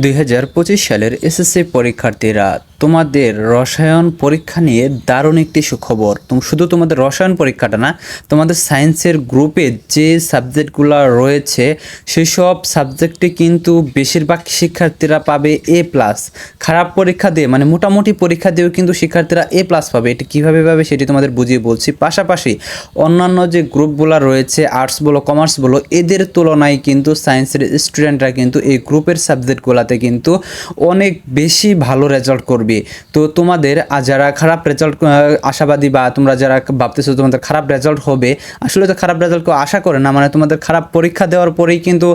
2025 সালের এসএসসি পরীক্ষার্থীরা তোমাদের রসায়ন পরীক্ষা নিয়ে দারুণ একটি সুখবর। শুধু তোমাদের রসায়ন পরীক্ষাটা না, তোমাদের সায়েন্সের গ্রুপে যে সাবজেক্টগুলো রয়েছে সেসব সাবজেক্টে কিন্তু বেশিরভাগ শিক্ষার্থীরা পাবে A+। খারাপ পরীক্ষা দিয়ে মানে মোটামুটি পরীক্ষা দিয়েও কিন্তু শিক্ষার্থীরা A+ পাবে। এটি কীভাবে পাবে সেটি তোমাদের বুঝিয়ে বলছি। পাশাপাশি অন্যান্য যে গ্রুপগুলো রয়েছে, আর্টস বলো কমার্স বলো, এদের তুলনায় কিন্তু সায়েন্সের স্টুডেন্টরা কিন্তু এই গ্রুপের সাবজেক্টগুলোতে কিন্তু অনেক বেশি ভালো রেজাল্ট করবে। তো তোমাদের যারা খারাপ রেজাল্ট আশাবাদী বা তোমরা যারা ভাবতেছো তোমাদের খারাপ রেজাল্ট হবে, আসলে তো খারাপ রেজাল্ট কেউ আশা করে না, মানে তোমাদের খারাপ পরীক্ষা দেওয়ার পরেই কিন্তু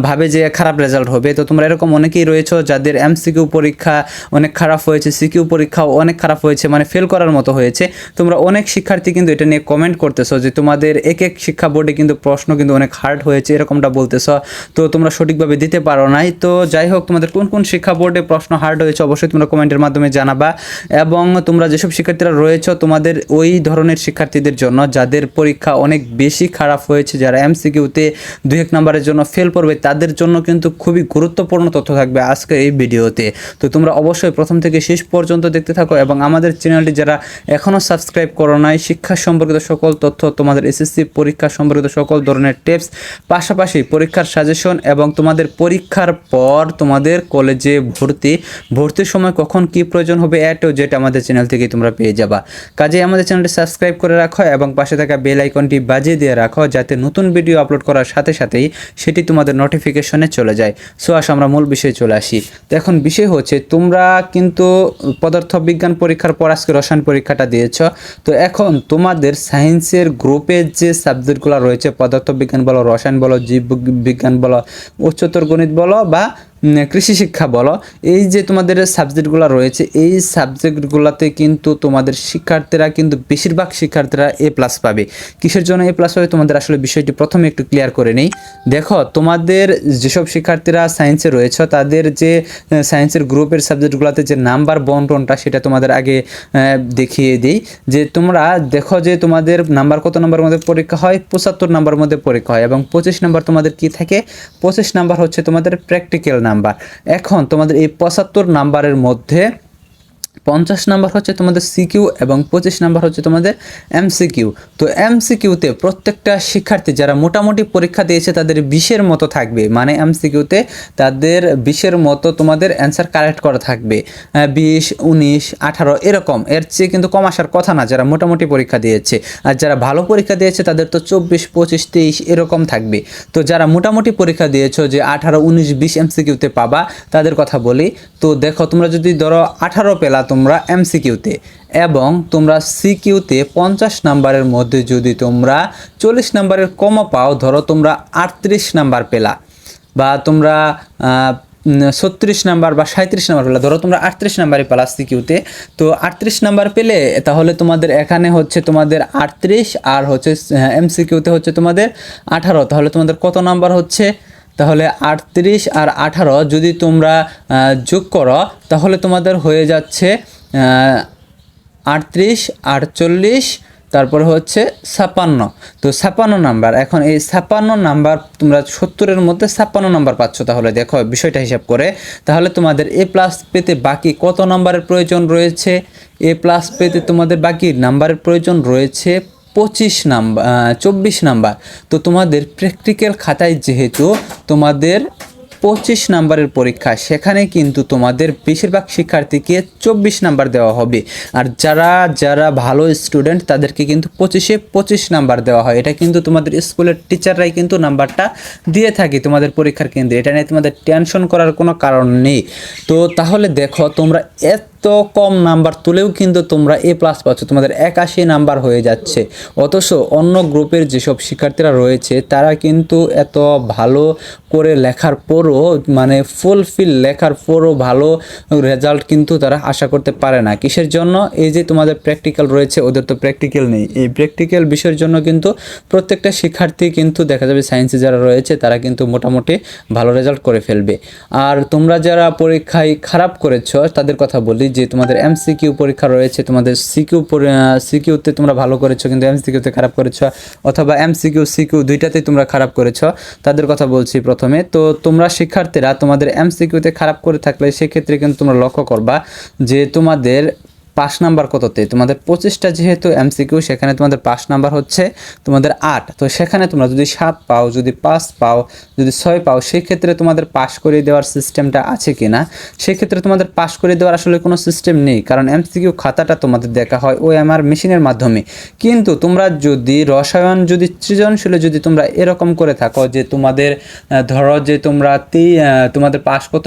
ভাবে যে খারাপ রেজাল্ট হবে। তো তোমরা এরকম অনেকেই রয়েছো যাদের MCQ পরীক্ষা অনেক খারাপ হয়েছে, CQ পরীক্ষাও অনেক খারাপ হয়েছে, মানে ফেল করার মতো হয়েছে। তোমরা অনেক শিক্ষার্থী কিন্তু এটা নিয়ে কমেন্ট করতেছো যে তোমাদের এক এক শিক্ষা বোর্ডে কিন্তু প্রশ্ন কিন্তু অনেক হার্ড হয়েছে, এরকমটা বলতেছো। তো তোমরা সঠিকভাবে দিতে পারো নাই। তো যাই হোক, তোমাদের কোন কোন শিক্ষা বোর্ডে প্রশ্ন হার্ড হয়েছে অবশ্যই তোমরা কমেন্টের মাধ্যমে জানাবা। এবং তোমরা যেসব শিক্ষার্থীরা রয়েছে তোমাদের ওই ধরনের শিক্ষার্থীদের জন্য যাদের পরীক্ষা অনেক বেশি খারাপ হয়েছে, যারা MCQতে 2-1 নম্বরের জন্য ফেল করবে, তাদের জন্য কিন্তু খুবই গুরুত্বপূর্ণ তথ্য থাকবে আজকে এই ভিডিওতে। তো তোমরা অবশ্যই প্রথম থেকে শেষ পর্যন্ত দেখতে থাকো এবং আমাদের চ্যানেলটি যারা এখনও সাবস্ক্রাইব করো নাই, শিক্ষা সম্পর্কিত সকল তথ্য, তোমাদের SSC পরীক্ষা সম্পর্কিত সকল ধরনের টিপস, পাশাপাশি পরীক্ষার সাজেশন এবং তোমাদের পরীক্ষার পর তোমাদের কলেজে ভর্তির সময় কখন কি প্রয়োজন হবে যেটা আমাদের চ্যানেল থেকে তোমরা পেয়ে যাবা। কাজেই আমাদের চ্যানেলটি সাবস্ক্রাইব করে রাখো এবং পাশে থাকা বেল আইকনটি বাজিয়ে দিয়ে রাখো যাতে নতুন ভিডিও আপলোড করার সাথে সাথেই সেটি তোমাদের নোটিফিকেশনে চলে যায়। সো আমরা মূল বিষয়ে চলে আসি। তো এখন বিষয় হচ্ছে, তোমরা কিন্তু পদার্থবিজ্ঞান পরীক্ষার পর আজকে রসায়ন পরীক্ষাটা দিয়েছ। তো এখন তোমাদের সায়েন্সের গ্রুপের যে সাবজেক্টগুলো রয়েছে, পদার্থবিজ্ঞান বলো, রসায়ন বলো, জীববিজ্ঞান বলো, উচ্চতর গণিত বলো বা কৃষি শিক্ষা বলো, এই যে তোমাদের সাবজেক্টগুলো রয়েছে, এই সাবজেক্টগুলোতে কিন্তু তোমাদের শিক্ষার্থীরা কিন্তু বেশিরভাগ শিক্ষার্থীরা A+ পাবে। কিসের জন্য A+ পাবে তোমাদের আসলে বিষয়টি প্রথমে একটু ক্লিয়ার করে নেই। দেখো, তোমাদের যেসব শিক্ষার্থীরা সায়েন্সে রয়েছে তাদের যে সায়েন্সের গ্রুপের সাবজেক্টগুলোতে যে নাম্বার বন্টনটা সেটা তোমাদের আগে দেখিয়ে দিই। যে তোমরা দেখো যে তোমাদের নাম্বার কত নম্বরের মধ্যে পরীক্ষা হয়, 75 নম্বরের মধ্যে পরীক্ষা হয় এবং 25 নম্বর তোমাদের কি থাকে, 25 নম্বর হচ্ছে তোমাদের প্র্যাকটিক্যাল নাম্বার। এখন তোমাদের এই 75 নাম্বারের মধ্যে 50 নাম্বার হচ্ছে তোমাদের CQ এবং 25 নাম্বার হচ্ছে তোমাদের MCQ। তো MCQতে প্রত্যেকটা শিক্ষার্থী যারা মোটামুটি পরীক্ষা দিয়েছে তাদের 20-এর মতো থাকবে, মানে MCQতে তাদের 20-এর মতো তোমাদের অ্যান্সার কারেক্ট করা থাকবে, 20, 19, 18 এরকম। এর চেয়ে কিন্তু কম আসার কথা না যারা মোটামুটি পরীক্ষা দিয়েছে। আর যারা ভালো পরীক্ষা দিয়েছে তাদের তো 24, 25, 23 এরকম থাকবে। তো যারা মোটামুটি পরীক্ষা দিয়েছো যে 18, 19, 20 MCQতে পাবা, তাদের কথা বলি। তো দেখো, তোমরা যদি ধরো 18 পেলা তোমরা MCQতে এবং তোমরা CQতে 50 নাম্বারের মধ্যে যদি তোমরা 40 নাম্বারের কমও পাও, ধরো তোমরা 38 নাম্বার পেলা বা তোমরা 36 নাম্বার বা 37 নাম্বার পেলা, ধরো তোমরা 38 নাম্বারই পেলা CQতে। তো 38 নাম্বার পেলে তাহলে তোমাদের এখানে হচ্ছে তোমাদের 38 আর হচ্ছে MCQতে হচ্ছে তোমাদের 18, তাহলে তোমাদের কত নাম্বার হচ্ছে, তাহলে 38 আর 18 যদি তোমরা যোগ করো তাহলে তোমাদের হয়ে যাচ্ছে 38, 48, তারপরে হচ্ছে 56। তো 56 নাম্বার। এখন এই 56 নাম্বার তোমরা 70-এর মধ্যে 56 নাম্বার পাচ্ছ। তাহলে দেখো বিষয়টা হিসাব করে, তাহলে তোমাদের A+ পেতে বাকি কত নাম্বারের প্রয়োজন রয়েছে, A+ পেতে তোমাদের বাকি নাম্বারের প্রয়োজন রয়েছে 24 নাম্বার। তো তোমাদের প্র্যাকটিক্যাল খাতায় যেহেতু তোমাদের 25 নাম্বারের পরীক্ষা, সেখানে কিন্তু তোমাদের বেশিরভাগ শিক্ষার্থীকে 24 নাম্বার দেওয়া হবে। আর যারা ভালো স্টুডেন্ট তাদেরকে কিন্তু 25-এ 25 নাম্বার দেওয়া হয়। এটা কিন্তু তোমাদের স্কুলের টিচাররাই কিন্তু নাম্বারটা দিয়ে থাকে তোমাদের পরীক্ষার কেন্দ্রে। এটা নিয়ে তোমাদের টেনশন করার কোনো কারণ নেই। তো তাহলে দেখো, তোমরা এত কম নাম্বার তুলেও কিন্তু তোমরা A+ পাচ্ছ, তোমাদের 81 নাম্বার হয়ে যাচ্ছে। অথচ অন্য গ্রুপের যেসব শিক্ষার্থীরা রয়েছে তারা কিন্তু এত ভালো করে লেখার পরও, মানে ফুলফিল লেখার পরও ভালো রেজাল্ট কিন্তু তারা আশা করতে পারে না। কিসের জন্য? এই যে তোমাদের প্র্যাকটিক্যাল রয়েছে, ওদের তো প্র্যাকটিক্যাল নেই। এই প্র্যাকটিক্যাল বিষয়ের জন্য কিন্তু প্রত্যেকটা শিক্ষার্থী কিন্তু দেখা যাবে সায়েন্সে যারা রয়েছে তারা কিন্তু মোটামুটি ভালো রেজাল্ট করে ফেলবে। আর তোমরা যারা পরীক্ষায় খারাপ করেছো তাদের কথা বলি, যে তোমাদের এমসিকিউ পরীক্ষা রয়েছে, তোমাদের সিকিউতে তোমরা ভালো করেছো কিন্তু এমসিকিউতে খারাপ করেছো, অথবা এমসিকিউ সিকিউ দুইটাতেই তোমরা খারাপ করেছো, তাদের কথা বলছি প্রথমে। তো তোমরা শিক্ষার্থীরা তোমাদের এমসিকিউতে খারাপ করে থাকলে সেক্ষেত্রে কিন্তু তোমরা লক্ষ্য করবা যে তোমাদের পাস নাম্বার কততে, তোমাদের 25টা যেহেতু এমসিকিউ, সেখানে তোমাদের পাস নাম্বার হচ্ছে তোমাদের 8। তো সেখানে তোমরা যদি 7 পাও, যদি 5 পাও, যদি 6 পাও, সেক্ষেত্রে তোমাদের পাস করে দেওয়ার সিস্টেমটা আছে কি না? সেক্ষেত্রে তোমাদের পাস করে দেওয়ার আসলে কোনো সিস্টেম নেই, কারণ এমসিকিউ খাতাটা তোমাদের দেখা হয় ওএমআর মেশিনের মাধ্যমে। কিন্তু তোমরা যদি রসায়ন, যদি সৃজনশীলে যদি তোমরা এরকম করে থাকো যে তোমাদের ধরো যে তোমাদের পাস কত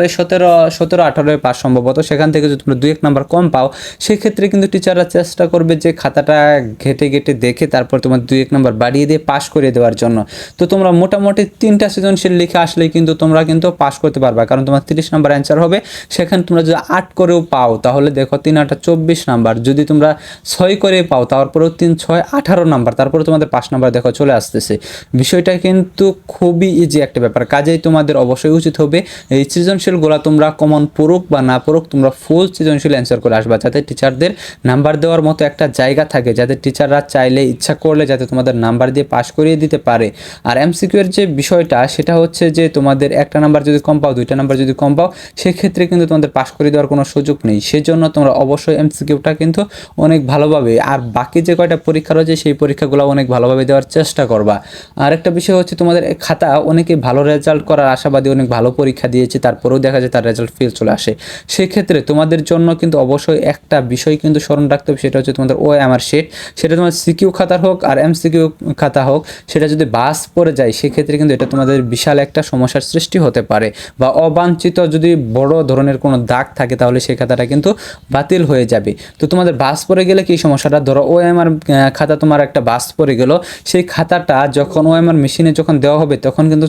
17-18 পাস সম্ভবত, সেখান থেকে যদি তোমরা 2-1 নাম্বার কম পাও, সেক্ষেত্রে কিন্তু টিচাররা চেষ্টা করবে যে খাতাটা ঘেটে ঘেটে দেখে তারপর তোমার 2-1 নাম্বার বাড়িয়ে দিয়ে পাস করে দেওয়ার জন্য। তো তোমরা মোটামুটি 3টা সৃজনশীল লিখে আসলেই কিন্তু তোমরা কিন্তু পাস করতে পারবা, কারণ তোমার 30 নাম্বার অ্যান্সার হবে। সেখানে তোমরা যদি 8 করেও পাও তাহলে দেখো 3-8 24 নাম্বার, যদি তোমরা 6 করে পাও তারপরেও 3-6 18 নাম্বার, তারপরে তোমাদের 5 নাম্বার দেখো চলে আসতেছে। বিষয়টা কিন্তু খুবই ইজি একটা ব্যাপার। কাজেই তোমাদের অবশ্যই উচিত হবে এই সৃজনশীলগুলো তোমরা কমন পড়ুক বা না পড়ুক, তোমরা ফুল সৃজনশীল অ্যান্সার করে আসবা, যাতে টিচারদের নাম্বার দেওয়ার মতো একটা জায়গা থাকে, যাতে টিচাররা চাইলে ইচ্ছা করলে যাতে তোমাদের নাম্বার দিয়ে পাস করিয়ে দিতে পারে। আর এমসিকিউ এর যে বিষয়টা সেটা হচ্ছে যে তোমাদের একটা নাম্বার যদি কম পাও, 2টা নাম্বার যদি কম পাও, সেক্ষেত্রে কিন্তু তোমাদের পাস করে দেওয়ার কোনো সুযোগ নেই। সেজন্য তোমরা অবশ্যই এমসিকিউটা কিন্তু অনেক ভালোভাবে, আর বাকি যে কয়টা পরীক্ষা রয়েছে সেই পরীক্ষাগুলো অনেক ভালোভাবে দেওয়ার চেষ্টা করবা। আর একটা বিষয় হচ্ছে তোমাদের খাতা অনেকে ভালো রেজাল্ট করার আশাবাদী, অনেক ভালো পরীক্ষা দিয়েছে, তারপরেও দেখা যায় তার রেজাল্ট ফেল চলে আসে। সেক্ষেত্রে তোমাদের জন্য কিন্তু অবশ্যই একটা বিষয় কিন্তু স্মরণ রাখতে হবে, সেটা হচ্ছে তোমাদের ওএমআর শিট, সেটা তোমার সিকিউ খাতার হোক আর এমসিকিউ খাতা হোক, সেটা যদি বাস পড়ে যায় সেক্ষেত্রে কিন্তু এটা তোমাদের বিশাল একটা সমস্যার সৃষ্টি হতে পারে, বা অবাঞ্ছিত যদি বড় ধরনের কোনো দাগ থাকে তাহলে সেই খাতাটা কিন্তু বাতিল হয়ে যাবে। তো তোমাদের বাস পড়ে গেলে কি সমস্যাটা, ধরো ওএমআর খাতা তোমার একটা বাস পড়ে গেল, সেই খাতাটা যখন ওএমআর মেশিনে যখন দেওয়া হবে তখন কিন্তু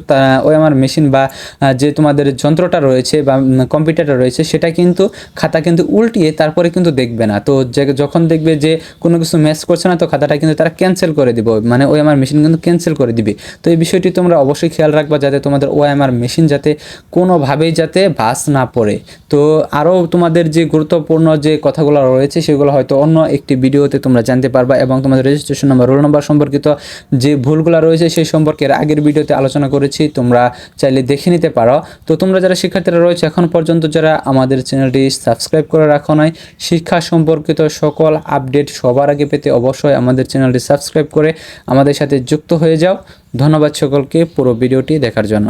ওএমআর মেশিন বা যে তোমাদের যন্ত্রটা রয়েছে বা কম্পিউটারটা রয়েছে সেটা কিন্তু খাতা কিন্তু উল্টিয়ে তারপরে কিন্তু দেখবে না। তো যখন দেখবে যে কোনো কিছু ম্যাচ করছে না, তো খাতাটা কিন্তু তারা ক্যান্সেল করে দিবে, মানে ওএমআর মেশিন কিন্তু ক্যান্সেল করে দিবে। তো এই বিষয়টি তোমরা অবশ্যই খেয়াল রাখবা, যাতে তোমাদের ওএমআর মেশিন যাতে কোনোভাবেই যাতে বাস না পড়ে। তো আরও তোমাদের যে গুরুত্বপূর্ণ যে কথাগুলো রয়েছে সেগুলো হয়তো অন্য একটি ভিডিওতে তোমরা জানতে পারবা, এবং তোমাদের রেজিস্ট্রেশন নাম্বার, রোল নাম্বার সম্পর্কিত যে ভুলগুলো রয়েছে সেই সম্পর্কে আগের ভিডিওতে আলোচনা করেছি, তোমরা চাইলে দেখে নিতে পারো। তো তোমরা যারা শিক্ষার্থীরা রয়েছে এখন পর্যন্ত যারা আমাদের চ্যানেলটি সাবস্ক্রাইব করে রাখো নাই, শিক্ষা সম্পর্কিত সকল আপডেট সবার আগে পেতে অবশ্যই আমাদের চ্যানেলটি সাবস্ক্রাইব করে আমাদের সাথে যুক্ত হয়ে যাও। ধন্যবাদ সকলকে পুরো ভিডিওটি দেখার জন্য।